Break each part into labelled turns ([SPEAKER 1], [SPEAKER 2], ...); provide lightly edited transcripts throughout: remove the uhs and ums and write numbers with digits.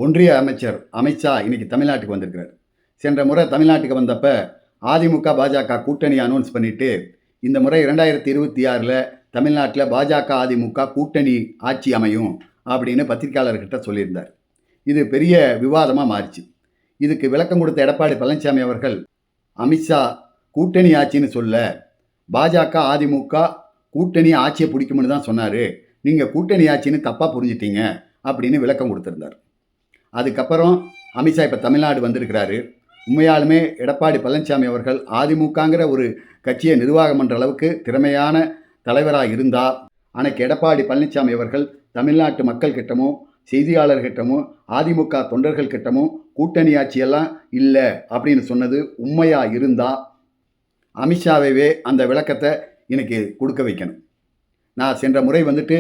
[SPEAKER 1] ஒன்றிய அமைச்சர் அமித்ஷா இன்னைக்கு தமிழ்நாட்டுக்கு வந்திருக்கிறார். சென்ற முறை தமிழ்நாட்டுக்கு வந்தப்ப அதிமுக பாஜக கூட்டணி அனௌன்ஸ் பண்ணிட்டு இந்த முறை 2026ல் தமிழ்நாட்டில் பாஜக அதிமுக கூட்டணி ஆட்சி அமையும் அப்படின்னு பத்திரிகையாளர்கிட்ட சொல்லியிருந்தார். இது பெரிய விவாதமாக மாறிச்சு. இதுக்கு விளக்கம் கொடுத்த எடப்பாடி பழனிசாமி அவர்கள் அமித்ஷா கூட்டணி ஆட்சின்னு சொல்ல பாஜக அதிமுக கூட்டணி ஆட்சியை பிடிக்கும்னு தான் சொன்னார், நீங்கள் கூட்டணி ஆட்சின்னு தப்பாக புரிஞ்சிட்டீங்க அப்படின்னு விளக்கம் கொடுத்துருந்தார். அதுக்கப்புறம் அமித்ஷா இப்போ தமிழ்நாடு வந்திருக்கிறாரு. உண்மையாலுமே எடப்பாடி பழனிசாமி அவர்கள் அதிமுகங்கிற ஒரு கட்சியை நிர்வாகம் பண்ணுற அளவுக்கு திறமையான தலைவராக இருந்தால் அன்னைக்கு எடப்பாடி பழனிசாமி அவர்கள் தமிழ்நாட்டு மக்கள் கிட்டமும் செய்தியாளர்கிட்டமும் அதிமுக தொண்டர்கள் கிட்டமும் கூட்டணி ஆட்சியெல்லாம் இல்லை அப்படின்னு சொன்னது உண்மையாக இருந்தால் அமித்ஷாவே அந்த விளக்கத்தை எனக்கு கொடுக்க வைக்கணும். நான் சென்ற முறை வந்துட்டு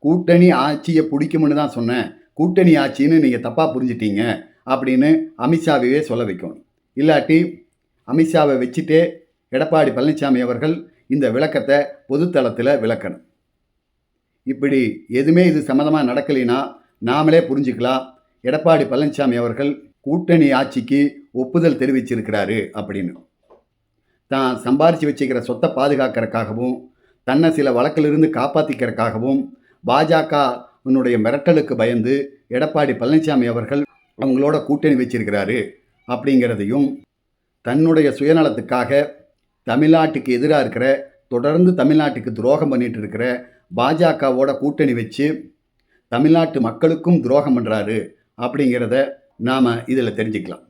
[SPEAKER 1] கூட்டணி ஆட்சியை பிடிக்கும்னு தான் சொன்னேன், கூட்டணி ஆட்சின்னு நீங்கள் தப்பாக புரிஞ்சிட்டீங்க அப்படின்னு அமித்ஷாவையே சொல்ல வைக்கணும். இல்லாட்டி அமித்ஷாவை வச்சுட்டே எடப்பாடி பழனிசாமி அவர்கள் இந்த விளக்கத்தை பொதுத்தளத்தில் விளக்கணும். இப்படி எதுவுமே இது சம்மந்தமாக நடக்கலைன்னா நாமளே புரிஞ்சுக்கலாம் எடப்பாடி பழனிசாமி அவர்கள் கூட்டணி ஆட்சிக்கு ஒப்புதல் தெரிவிச்சிருக்கிறாரு அப்படின்னு. தான் சம்பாரித்து வச்சுக்கிற சொத்தை பாதுகாக்கிறதுக்காகவும் தன்னை சில வழக்கிலிருந்து காப்பாற்றிக்கிறதுக்காகவும் பாஜகவினுடைய மிரட்டலுக்கு பயந்து எடப்பாடி பழனிசாமி அவர்கள் அவங்களோட கூட்டணி வச்சிருக்கிறாரு அப்படிங்கிறதையும், தன்னுடைய சுயநலத்துக்காக தமிழ்நாட்டுக்கு எதிராக இருக்கிற தொடர்ந்து தமிழ்நாட்டுக்கு துரோகம் பண்ணிட்டு இருக்கிற பாஜகவோட கூட்டணி வச்சு தமிழ்நாட்டு மக்களுக்கும் துரோகம் பண்ணுறாரு அப்படிங்கிறத நாம் இதில் தெரிஞ்சுக்கலாம்.